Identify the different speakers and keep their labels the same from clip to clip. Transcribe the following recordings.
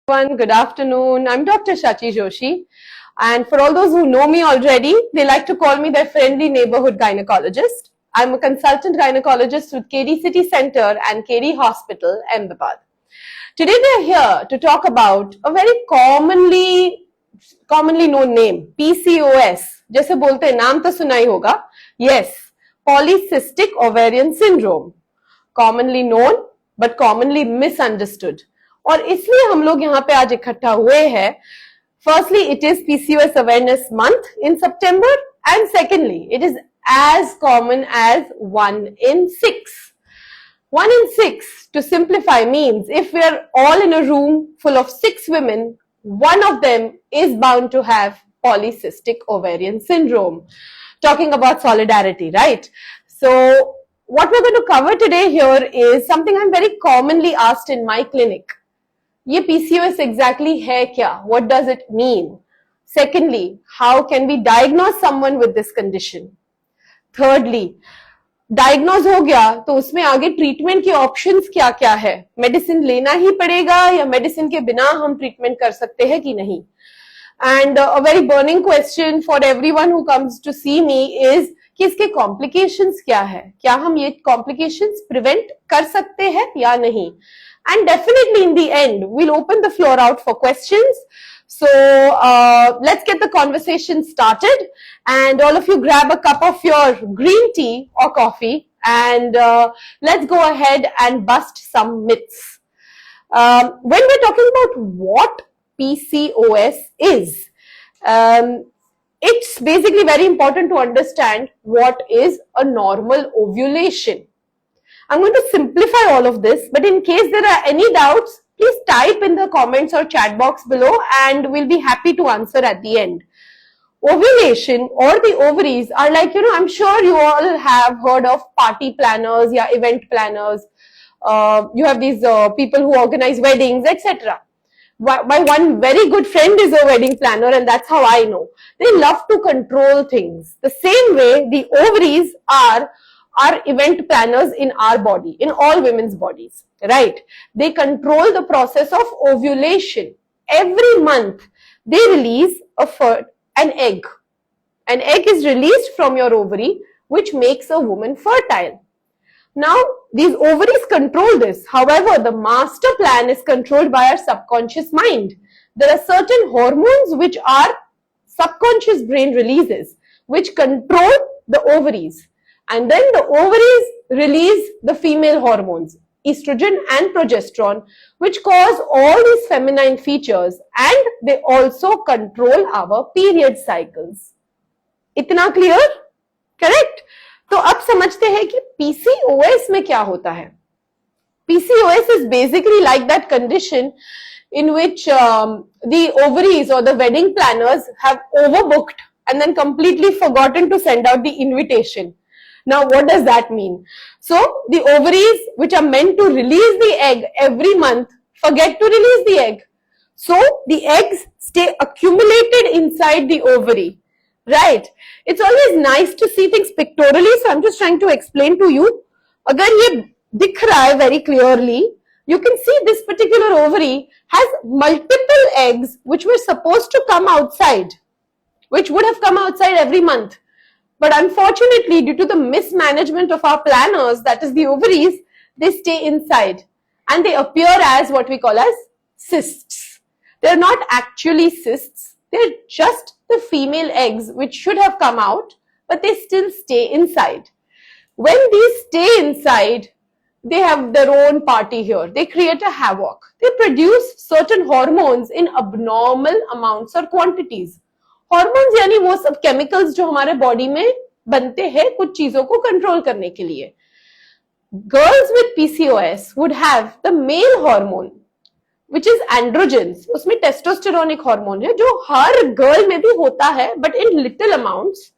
Speaker 1: Everyone, good afternoon. I'm Dr. Shachi Joshi. And for all those who know me already, they like to call me their friendly neighborhood gynecologist. I'm a consultant gynecologist with KD City Center and KD Hospital, Ahmedabad. Today we are here to talk about a very commonly known name, PCOS. जैसे बोलते हैं, नाम तो सुना ही होगा. Yes, polycystic ovarian syndrome. Commonly known but commonly misunderstood. और इसलिए हम लोग यहाँ पे आज इकट्ठा हुए हैं. Firstly, it is PCOS Awareness Month in September, and secondly, it is as common as 1 in 6. 1 in 6, to simplify, means if we are all in a room full of 6 women, one of them is bound to have polycystic ovarian syndrome. Talking about solidarity, right? So, what we're going to cover today here is something I'm very commonly asked in my clinic. ये PCOS exactly है क्या? What does it mean? Secondly, how can we diagnose someone with this condition? Thirdly, diagnose हो गया तो उसमें आगे treatment के options क्या क्या है? मेडिसिन लेना ही पड़ेगा या मेडिसिन के बिना हम ट्रीटमेंट कर सकते हैं कि नहीं? And a very burning question for everyone who comes to see me is कि इसके कॉम्प्लिकेशंस क्या है? क्या हम ये कॉम्प्लिकेशंस प्रिवेंट कर सकते हैं या नहीं? And definitely in the end, we'll open the floor out for questions. So let's get the conversation started, and all of you grab a cup of your green tea or coffee, and let's go ahead and bust some myths. When we're talking about what PCOS is, it's basically very important to understand what is a normal ovulation. I'm going to simplify all of this, but in case there are any doubts, please type in the comments or chat box below and we'll be happy to answer at the end. Ovulation or the ovaries are like, I'm sure you all have heard of party planners, yeah, event planners. You have these people who organize weddings, etc. My one very good friend is a wedding planner, and that's how I know. They love to control things. The same way the ovaries are event planners in our body, in all women's bodies, right? They control the process of ovulation. Every month, they release an egg. An egg is released from your ovary, which makes a woman fertile. Now, these ovaries control this. However, the master plan is controlled by our subconscious mind. There are certain hormones which our subconscious brain releases, which control the ovaries. And then the ovaries release the female hormones, estrogen and progesterone, which cause all these feminine features, and they also control our period cycles. इतना clear? Correct? तो अब समझते हैं कि PCOS में क्या होता है? PCOS is basically like that condition in which the ovaries or the wedding planners have overbooked and then completely forgotten to send out the invitation. Now, what does that mean? So, the ovaries which are meant to release the egg every month forget to release the egg. So, the eggs stay accumulated inside the ovary, right? It's always nice to see things pictorially, so I'm just trying to explain to you. अगर ये दिख रहा है very clearly, you can see this particular ovary has multiple eggs which were supposed to come outside, which would have come outside every month. But unfortunately, due to the mismanagement of our planners, that is the ovaries, they stay inside and they appear as what we call as cysts. They're not actually cysts. They're just the female eggs which should have come out, but they still stay inside. When these stay inside, they have their own party here. They create a havoc. They produce certain hormones in abnormal amounts or quantities. Hormones यानी वो सब chemicals जो हमारे body में बनते हैं कुछ चीजों को कंट्रोल करने के लिए. Girls with PCOS would have the male hormone which is androgens. उसमें टेस्टोस्टेरोन एक हार्मोन है जो हर गर्ल में भी होता है, but in little amounts.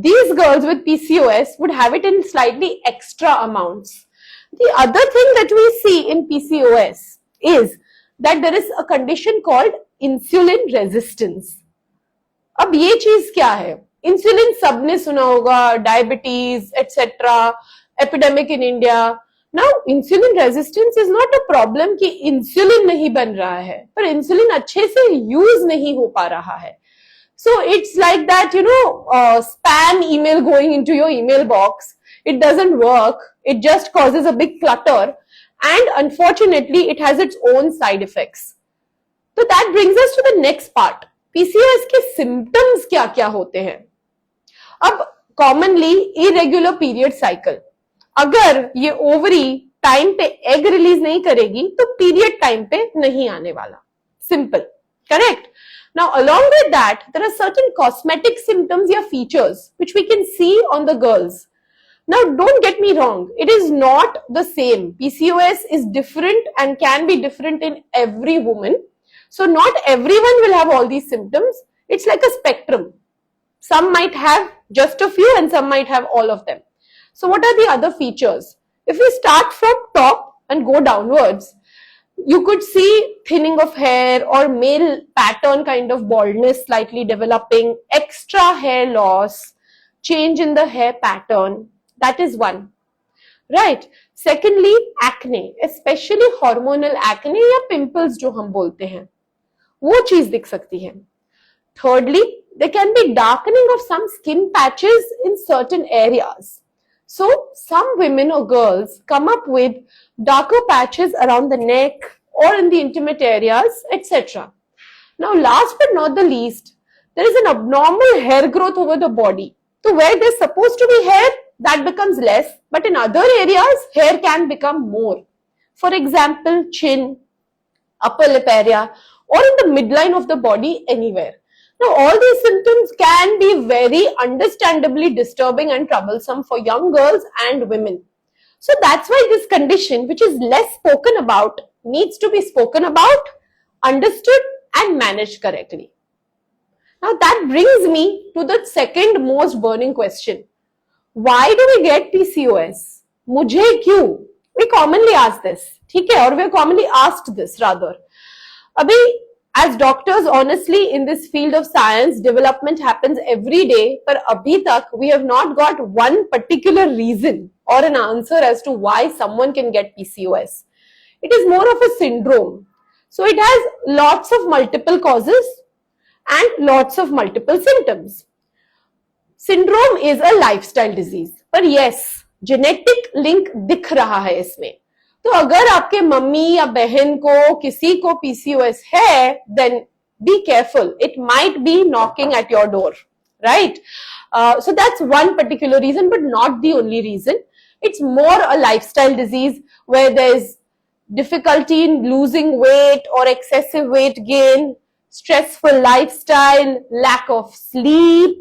Speaker 1: These girls with PCOS would have it in slightly extra amounts. The other thing that we see in PCOS is that there is a condition called insulin resistance. अब ये चीज क्या है? Insulin सबने सुना होगा, diabetes etcetera, epidemic in India. Now insulin resistance is not a problem कि insulin नहीं बन रहा है, पर इंसुलिन अच्छे से यूज नहीं हो पा रहा है. So it's like that, spam email going into your email box. It doesn't work. It just causes a big clutter. And unfortunately, it has its own side effects. So that brings us to the next part. PCOS के symptoms क्या क्या होते हैं? अब commonly irregular period cycle. अगर ये ovary time पे egg release नहीं करेगी तो पीरियड टाइम पे नहीं आने वाला. Simple. Correct? Now, along with that, there are certain cosmetic symptoms or features which we can see on the girls. Now, don't get me wrong. It is not the same. PCOS is different and can be different in every woman. So, not everyone will have all these symptoms. It's like a spectrum. Some might have just a few and some might have all of them. So, what are the other features? If we start from top and go downwards, you could see thinning of hair or male pattern kind of baldness slightly developing, extra hair loss, change in the hair pattern. That is one. Right. Secondly, acne, especially hormonal acne या pimples जो हम बोलते हैं, वो चीज दिख सकती है. Thirdly, there can be darkening of some skin patches in certain areas. So, some women or girls come up with darker patches around the neck or in the intimate areas, etc. Now, last but not the least, there is an abnormal hair growth over the body. So, where there's supposed to be hair, that becomes less, but in other areas, hair can become more. For example, chin, upper lip area, or in the midline of the body, anywhere. Now, all these symptoms can be very understandably disturbing and troublesome for young girls and women. So, that's why this condition, which is less spoken about, needs to be spoken about, understood and managed correctly. Now, that brings me to the second most burning question. Why do we get PCOS? मुझे क्यों? We commonly ask this, ठीक है? और we commonly asked this rather. अभी as doctors, honestly, in this field of science, development happens every day, but abhi tak we have not got one particular reason or an answer as to why someone can get PCOS. It is more of a syndrome. So it has lots of multiple causes and lots of multiple symptoms. Syndrome is a lifestyle disease, but yes, genetic link दिख रहा है इसमें. तो अगर आपके mummy या बहन को किसी को PCOS है, then be careful. It might be knocking at your door, right? So that's one particular reason, but not the only reason. It's more a lifestyle disease where there's difficulty in losing weight or excessive weight gain, stressful lifestyle, lack of sleep,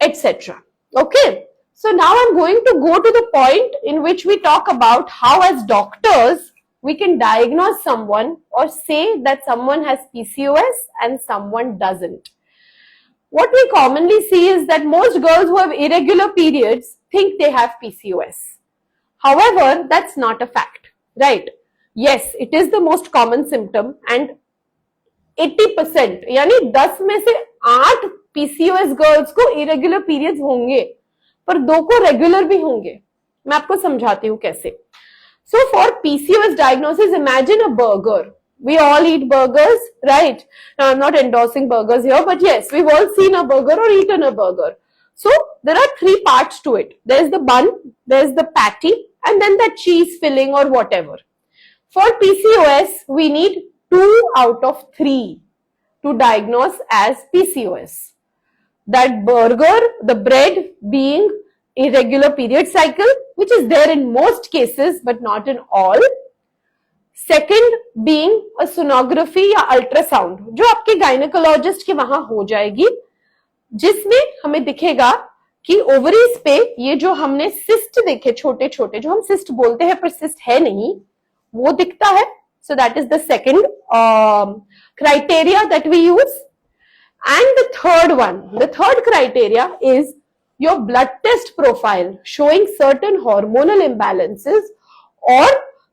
Speaker 1: etc. Okay? So now I'm going to go to the point in which we talk about how as doctors we can diagnose someone or say that someone has PCOS and someone doesn't. What we commonly see is that most girls who have irregular periods think they have PCOS. However, that's not a fact, right? Yes, it is the most common symptom and 80% यानी 10 में से 8 PCOS girls को irregular periods होंगे, पर 2 को regular भी होंगे. मैं आपको समझाती हूँ कैसे. So for PCOS diagnosis, imagine a burger. We all eat burgers, right? Now I'm not endorsing burgers here, but yes, we've all seen a burger or eaten a burger. So there are 3 parts to it. There's the bun, there's the patty, and then the cheese filling or whatever. For PCOS, we need 2 out of 3 to diagnose as PCOS. That burger, the bread being irregular period cycle, which is there in most cases but not in all. Second being a sonography या ultrasound, जो आपके gynecologist के वहां हो जाएगी, जिसमें हमें दिखेगा कि ओवरीज पे ये जो हमने सिस्ट देखे छोटे छोटे, जो हम सिस्ट बोलते हैं पर सिस्ट है नहीं, वो दिखता है. So that is the second criteria that we use. And the third one, the third criteria is your blood test profile showing certain hormonal imbalances or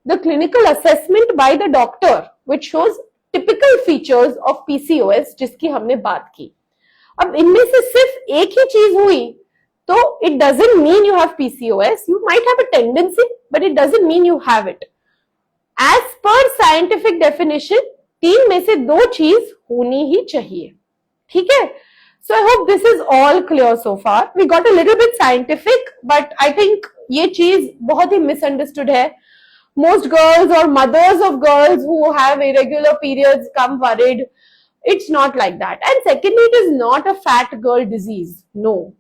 Speaker 1: the clinical assessment by the doctor which shows typical features of PCOS जिसकी हमने बात की. अब इनमें से सिर्फ एक ही चीज हुई So it doesn't mean you have PCOS. You might have a tendency, but it doesn't mean you have it. As per scientific definition, तीन में से दो चीज होनी ही चाहिए. ठीक है? So I hope this is all clear so far. We got a little bit scientific, but I think ये चीज बहुत ही misunderstood है. Most girls or mothers of girls who have irregular periods come worried. It's not like that. And secondly, it is not a fat girl disease. No.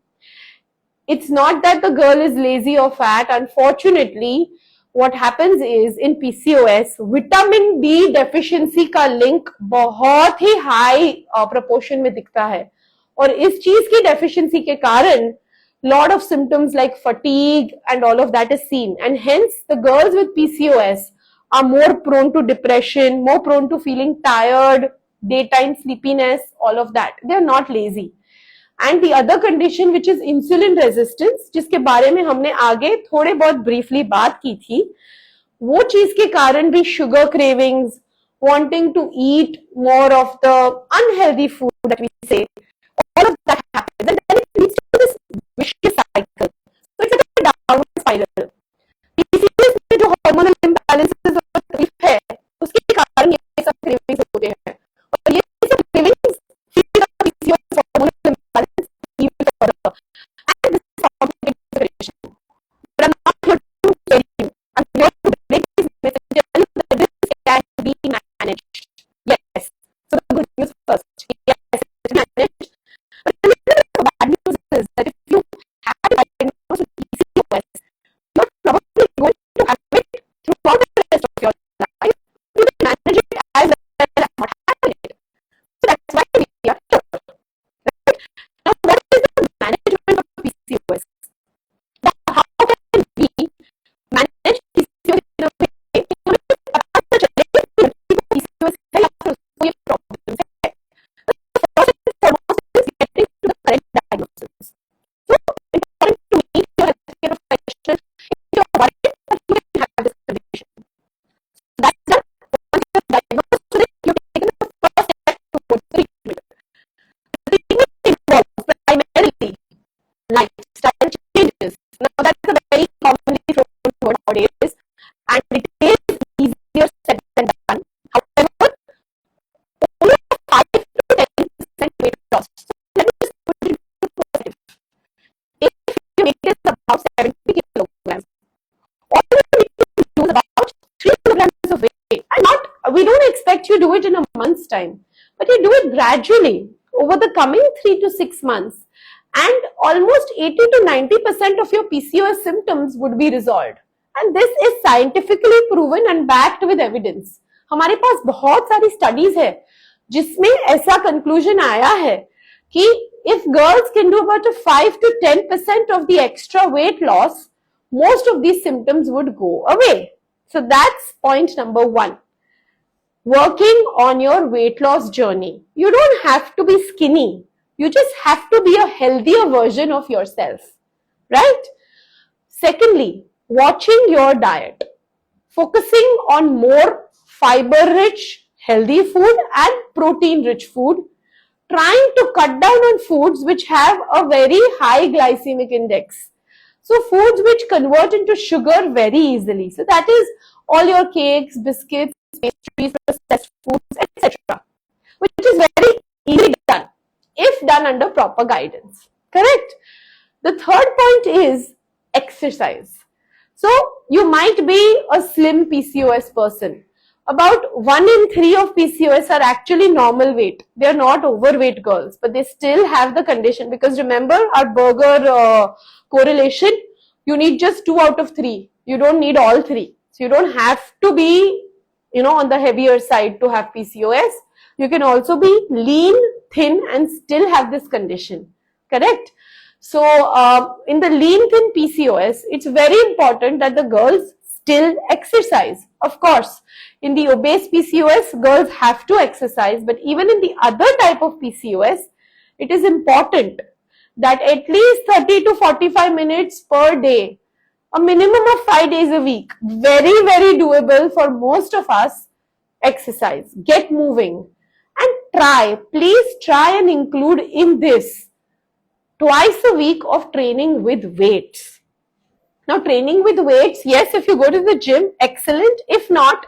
Speaker 1: It's not that the girl is lazy or fat. Unfortunately, what happens is in PCOS, vitamin D deficiency का link बहुत ही high proportion में दिखता है. और इस चीज की deficiency के कारण lot of symptoms like fatigue and all of that is seen, and hence the girls with PCOS are more prone to depression, more prone to feeling tired, daytime sleepiness, all of that. They are not lazy. And the other condition which is insulin resistance, जिसके बारे में हमने आगे थोड़े बहुत briefly बात की थी, वो चीज के कारण भी sugar cravings, wanting to eat more of the unhealthy food that we say, all of that happens, and then it leads to this vicious cycle. So it's like a downward spiral. PCOS में जो hormonal imbalances और तकलीफ है, उसके कारण ये सब cravings होते हैं. और ये सब cravings फिर PCOS hormonal imbalance even further. And this is complicated situation. But I'm not here to tell you. I'm here to break this message and tell you that this can be managed. Yes. So the good news first. Yes, it's managed. But the bad news is that if you have a diagnosis with PCOS, you're probably going to have it throughout the rest of your life. You can manage it as well as not having it. So that's why we are here. Right? Now, what is the management of PCOS? Now, how can we manage PCOS in a way कि हमें पता चले कि लड़की को PCOS है या फिर उसको ये प्रॉब्लम है? First and foremost is getting to the correct diagnosis. So important to meet your healthcare professional if you're worried that you can have this condition. That's done. Once you're diagnosed with it, you've taken the first step towards the treatment. The treatment involves primarily lifestyle changes. Now that's a very commonly thrown word nowadays, and it is easier said than done. However, only 5 to 10% weight loss. So let me just put it into perspective. If your weight is about 70 kilograms, all you need to lose about 3 kilograms of weight. And we don't expect you to do it in a month's time, but you do it gradually over the coming 3 to 6 months. And almost 80 to 90% of your PCOS symptoms would be resolved. And this is scientifically proven and backed with evidence. हमारे पास बहुत सारी studies है जिसमें ऐसा conclusion आया है कि if girls can do about a 5 to 10% of the extra weight loss, most of these symptoms would go away. So that's point number 1. Working on your weight loss journey. You don't have to be skinny. You just have to be a healthier version of yourself, right? Secondly, watching your diet. Focusing on more fiber-rich, healthy food and protein-rich food. Trying to cut down on foods which have a very high glycemic index. So foods which convert into sugar very easily. So that is all your cakes, biscuits, pastries, processed foods, etc. Which is very easily done if done under proper guidance. Correct? The third point is exercise. So you might be a slim PCOS person. About 1 in 3 of PCOS are actually normal weight. They are not overweight girls, but they still have the condition, because remember our Berger correlation, you need just 2 out of 3. You don't need all 3. So you don't have to be, on the heavier side to have PCOS. You can also be lean, thin and still have this condition. Correct? So in the lean thin PCOS, it's very important that the girls still exercise. Of course, in the obese PCOS, girls have to exercise, but even in the other type of PCOS, it is important that at least 30 to 45 minutes per day, a minimum of 5 days a week, very, very doable for most of us, exercise. Get moving and please try and include in this twice a week of training with weights. Now, training with weights, yes, if you go to the gym, excellent. If not,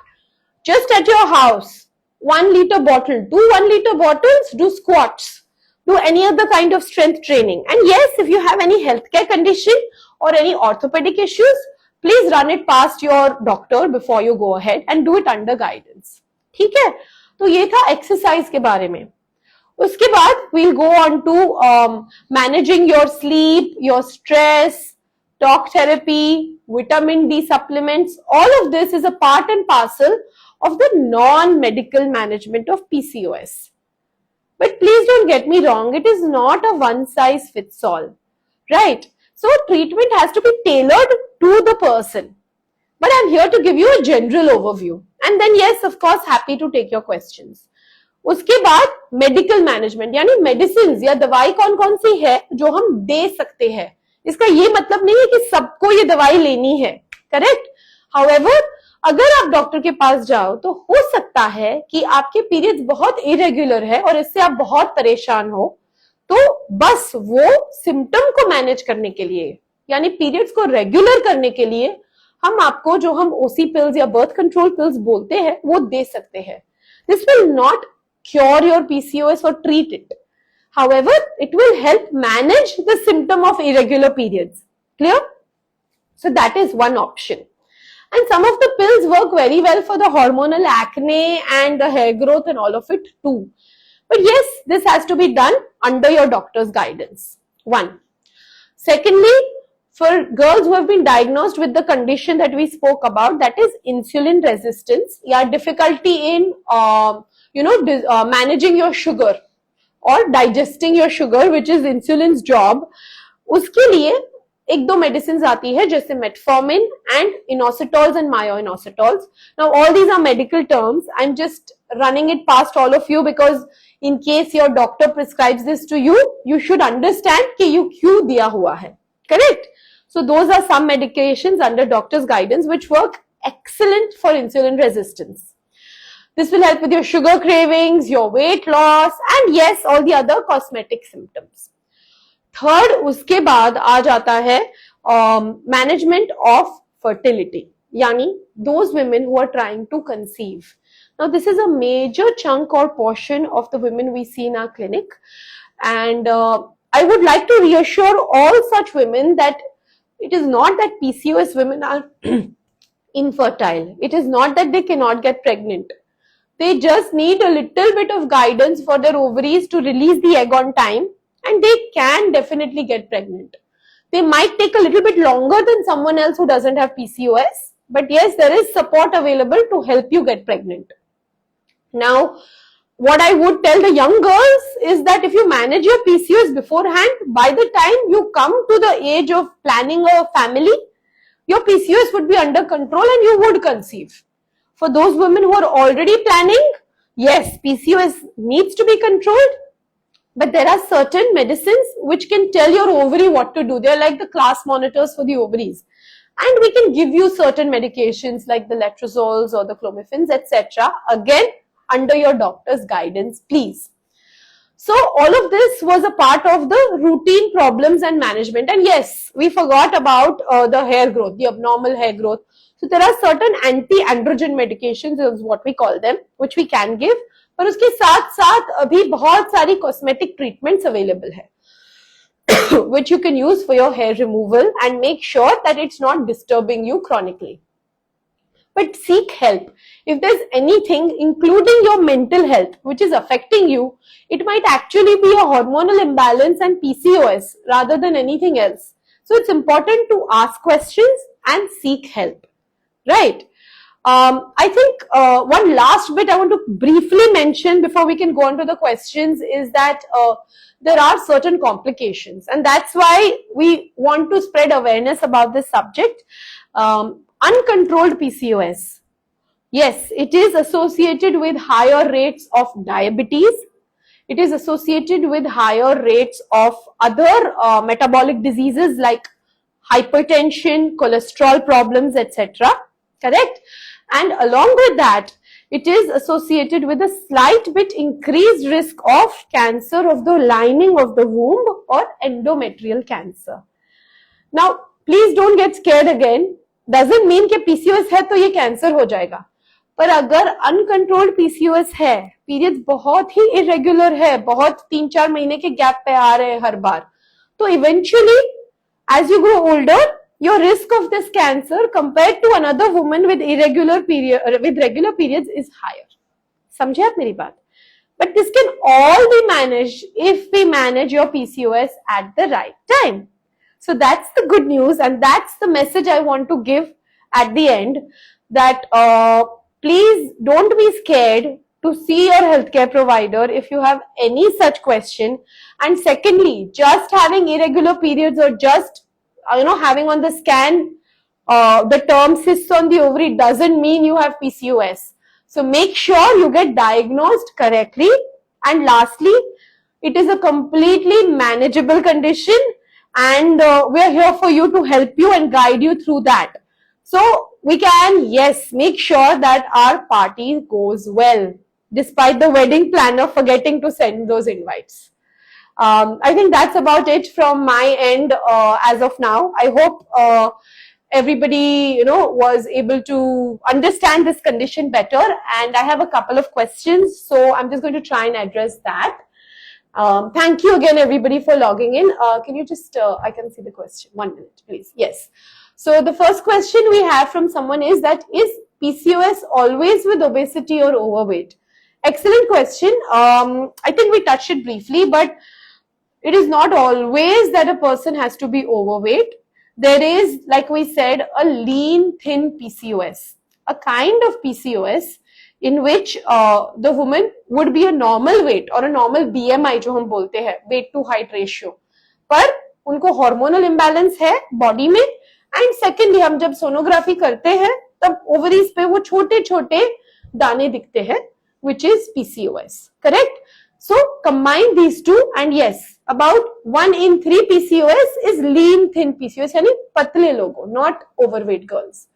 Speaker 1: just at your house, 1 liter bottle, do 1 liter bottles, do squats, do any other kind of strength training. And yes, if you have any healthcare condition or any orthopedic issues, please run it past your doctor before you go ahead and do it under guidance. ठीक है? तो ये था exercise के बारे में. उसके बाद we'll go on to managing your sleep, your stress, talk therapy, vitamin D supplements. All of this is a part and parcel of the non-medical management of PCOS. But please don't get me wrong, it is not a one-size-fits-all, right? So treatment has to be tailored to the person. But I'm here to give you a general overview. And then yes, of course, happy to take your questions. उसके बाद medical management यानी medicine या दवाई कौन कौन सी है जो हम दे सकते हैं. इसका ये मतलब नहीं है कि सबको ये दवाई लेनी है, करेक्ट. हाउएवर, अगर आप डॉक्टर के पास जाओ तो हो सकता है कि आपके पीरियड्स बहुत इरेगुलर है और इससे आप बहुत परेशान हो, तो बस वो सिम्टम को मैनेज करने के लिए यानी पीरियड्स को रेगुलर करने के लिए हम आपको जो हम ओसी पिल्स या बर्थ कंट्रोल पिल्स बोलते हैं वो दे सकते हैं. This will not cure your PCOS or treat it. However, it will help manage the symptom of irregular periods. Clear? So that is one option. And some of the pills work very well for the hormonal acne and the hair growth and all of it too. But yes, this has to be done under your doctor's guidance. One. Secondly, for girls who have been diagnosed with the condition that we spoke about, that is insulin resistance, या difficulty in managing your sugar or digesting your sugar, which is insulin's job, उसके लिए एक दो medicines आती है जैसे metformin and inositols and myo-inositols. Now all these are medical terms. I'm just running it past all of you because in case your doctor prescribes this to you, you should understand कि you क्यों दिया हुआ है. Correct? So those are some medications under doctor's guidance which work excellent for insulin resistance. This will help with your sugar cravings, your weight loss, and yes, all the other cosmetic symptoms. Third, उसके बाद आ जाता है management of fertility, यानी those women who are trying to conceive. Now, this is a major chunk or portion of the women we see in our clinic, and I would like to reassure all such women that it is not that PCOS women are infertile. It is not that they cannot get pregnant. They just need a little bit of guidance for their ovaries to release the egg on time, and they can definitely get pregnant. They might take a little bit longer than someone else who doesn't have PCOS, but yes, there is support available to help you get pregnant. Now, what I would tell the young girls is that if you manage your PCOS beforehand, by the time you come to the age of planning a family, your PCOS would be under control and you would conceive. For those women who are already planning, yes, PCOS needs to be controlled, but there are certain medicines which can tell your ovary what to do. They are like the class monitors for the ovaries. And we can give you certain medications like the letrozoles or the clomiphens, etc. Again, under your doctor's guidance, please. So all of this was a part of the routine problems and management. And yes, we forgot about the hair growth, the abnormal hair growth. So there are certain anti-androgen medications, is what we call them, which we can give. पर उसके साथ साथ अभी बहुत सारी cosmetic treatments available है, which you can use for your hair removal and make sure that it's not disturbing you chronically. But seek help. If there's anything, including your mental health, which is affecting you, it might actually be a hormonal imbalance and PCOS rather than anything else. So it's important to ask questions and seek help, right? I think one last bit I want to briefly mention before we can go on to the questions is that there are certain complications, and that's why we want to spread awareness about this subject. Uncontrolled PCOS. Yes, it is associated with higher rates of diabetes. It is associated with higher rates of other metabolic diseases like hypertension, cholesterol problems, etc. Correct? And along with that, it is associated with a slight bit increased risk of cancer of the lining of the womb or endometrial cancer. Now, please don't get scared again. Doesn't mean कि PCOS है तो ये cancer हो जाएगा. पर अगर uncontrolled PCOS है, periods बहुत ही इरेगुलर है, बहुत 3-4 महीने के गैप पे आ रहे हैं हर बार, तो eventually as you grow older, your risk of this cancer compared to another woman with regular periods is higher. समझे आप मेरी बात? But this can all be managed if we manage your PCOS at the right time. So that's the good news, and that's the message I want to give at the end, that please don't be scared to see your healthcare provider if you have any such question. And secondly, just having irregular periods or just having on the scan the term cysts on the ovary doesn't mean you have PCOS. So make sure you get diagnosed correctly. And lastly, it is a completely manageable condition, and we are here for you to help you and guide you through that. So we can, yes, make sure that our party goes well, despite the wedding planner forgetting to send those invites. I think that's about it from my end as of now. I hope everybody, was able to understand this condition better, and I have a couple of questions, so I'm just going to try and address that. Thank you again, everybody, for logging in. Can you just, I can see the question. 1 minute, please. Yes. So the first question we have from someone is that, is PCOS always with obesity or overweight? Excellent question. I think we touched it briefly, but it is not always that a person has to be overweight. There is, like we said, a lean, thin PCOS, a kind of PCOS in which the woman would be a normal weight or a normal BMI, जो हम बोलते हैं, weight to height ratio, पर उनको hormonal imbalance है body में, and secondly हम जब sonography करते हैं तब ovaries पे वो छोटे छोटे दाने दिखते हैं, which is PCOS, correct? So combine these two, and yes, about 1 in 3 PCOS is lean thin PCOS, यानी पतले लोगों, not overweight girls.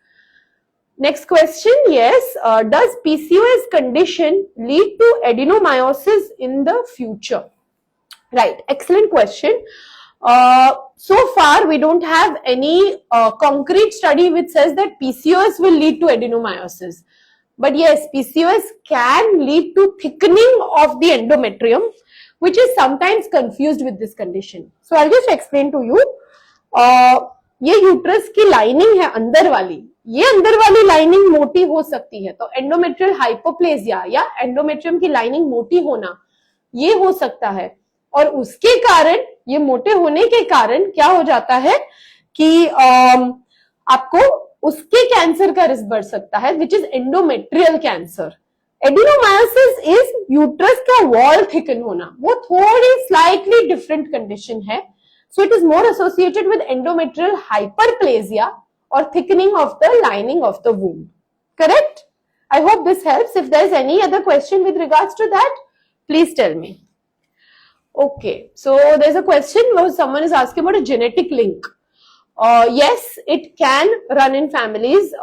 Speaker 1: Next question, yes, does PCOS condition lead to adenomyosis in the future? Right, excellent question. So far we don't have any concrete study which says that PCOS will lead to adenomyosis. But yes, PCOS can lead to thickening of the endometrium, which is sometimes confused with this condition. So I'll just explain to you. ये uterus की lining है अंदर वाली, ये अंदर वाली lining मोटी हो सकती है, तो एंडोमेट्रियल हाइपोप्लेजिया या एंडोमेट्रियम की लाइनिंग मोटी होना ये हो सकता है, और उसके कारण, ये मोटे होने के कारण क्या हो जाता है कि आपको उसके कैंसर का रिस्क बढ़ सकता है, which is endometrial cancer. Adenomyosis is uterus का वॉल थिकन होना, वो थोड़ी स्लाइटली डिफरेंट कंडीशन है. So it is more associated with endometrial hyperplasia or thickening of the lining of the womb. Correct? I hope this helps. If there is any other question with regards to that, please tell me. Okay, so there's a question where someone is asking about a genetic link. Yes, it can run in families.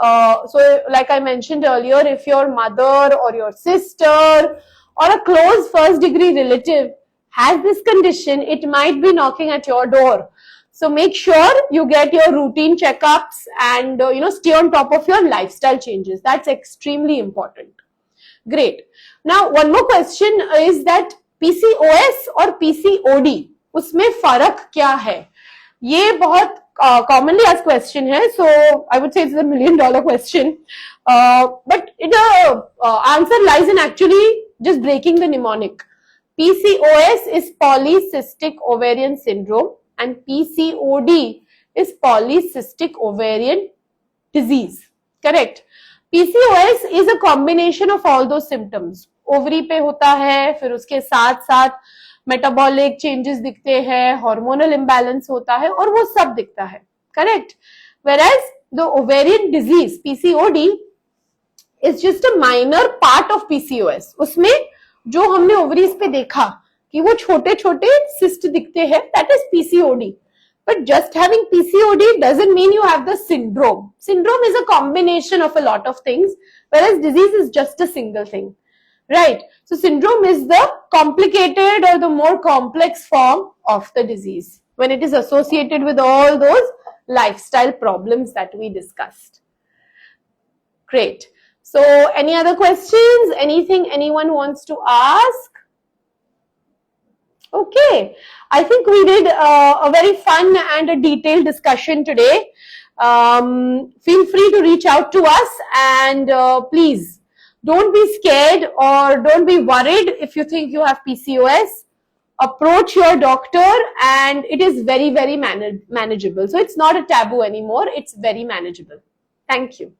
Speaker 1: So like I mentioned earlier, if your mother or your sister or a close first degree relative has this condition, it might be knocking at your door. So make sure you get your routine checkups and stay on top of your lifestyle changes. That's extremely important. Great. Now one more question is that PCOS और PCOD, उसमें फर्क क्या है? ये बहुत commonly asked question है, so I would say it's a $1 million question. But the answer lies in actually just breaking the mnemonic. PCOS is polycystic ovarian syndrome and PCOD is polycystic ovarian disease. Correct? PCOS is a combination of all those symptoms. Ovary पे होता है, फिर उसके साथ साथ metabolic changes दिखते हैं, hormonal imbalance होता है, और वो सब दिखता है. Correct? Whereas the ovarian disease PCOD is just a minor part of PCOS. उसमें जो हमने ओवरीज पे देखा कि वो छोटे छोटे सिस्ट दिखते हैं, that is PCOD. But just having PCOD doesn't mean you have the syndrome. Syndrome is a combination of a lot of things, whereas disease is just a single thing, right? So syndrome is the complicated or the more complex form of the disease when it is associated with all those lifestyle problems that we discussed. Great. So any other questions? Anything anyone wants to ask? Okay, I think we did a very fun and a detailed discussion today. Feel free to reach out to us, and please don't be scared or don't be worried if you think you have PCOS. Approach your doctor, and it is very, very manageable. So it's not a taboo anymore. It's very manageable. Thank you.